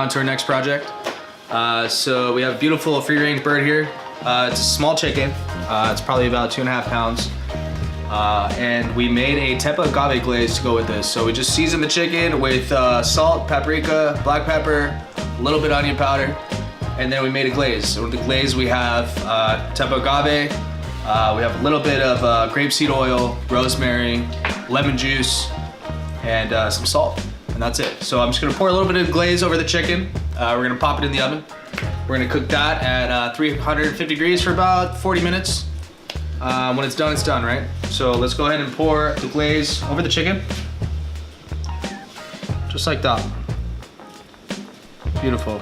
on to our next project. So we have a beautiful free-range bird here. It's a small chicken. It's probably about 2.5 pounds. And we made a Tepa Agave glaze to go with this. So we just seasoned the chicken with salt, paprika, black pepper, a little bit onion powder, and then we made a glaze. So with the glaze we have Tepa Agave, we have a little bit of grapeseed oil, rosemary, lemon juice, and some salt, and that's it. So I'm just gonna pour a little bit of glaze over the chicken. We're gonna pop it in the oven. We're gonna cook that at 350 degrees for about 40 minutes. When it's done, right? So let's go ahead and pour the glaze over the chicken. Just like that. Beautiful.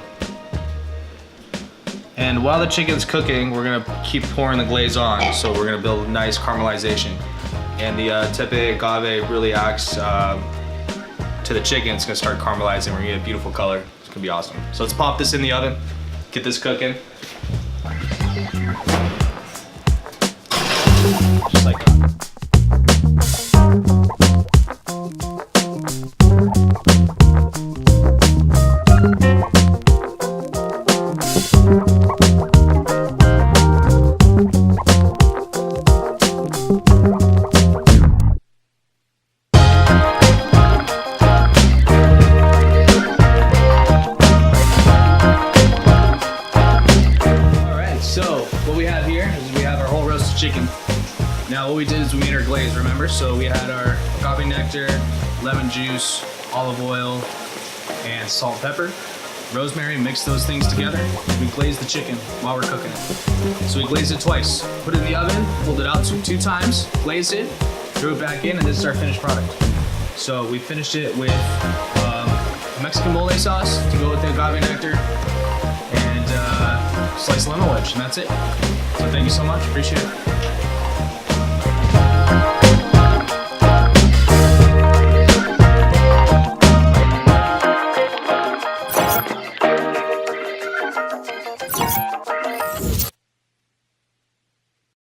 And while the chicken's cooking, we're gonna keep pouring the glaze on. So we're gonna build a nice caramelization. And the Tepa Agave really acts to the chicken. It's gonna start caramelizing. We're gonna get a beautiful color. It's gonna be awesome. So let's pop this in the oven, get this cooking. Just like that. So what we have here is we have our whole roasted chicken. Now what we did is we made our glaze, remember? So we had our agave nectar, lemon juice, olive oil, and salt, pepper, rosemary, mixed those things together. We glazed the chicken while we're cooking it. So we glazed it twice. Put it in the oven, pulled it out two times, glazed it, threw it back in, and this is our finished product. So we finished it with Mexican mole sauce to go with the agave nectar, and sliced lemon wedge, and that's it. So thank you so much, appreciate it.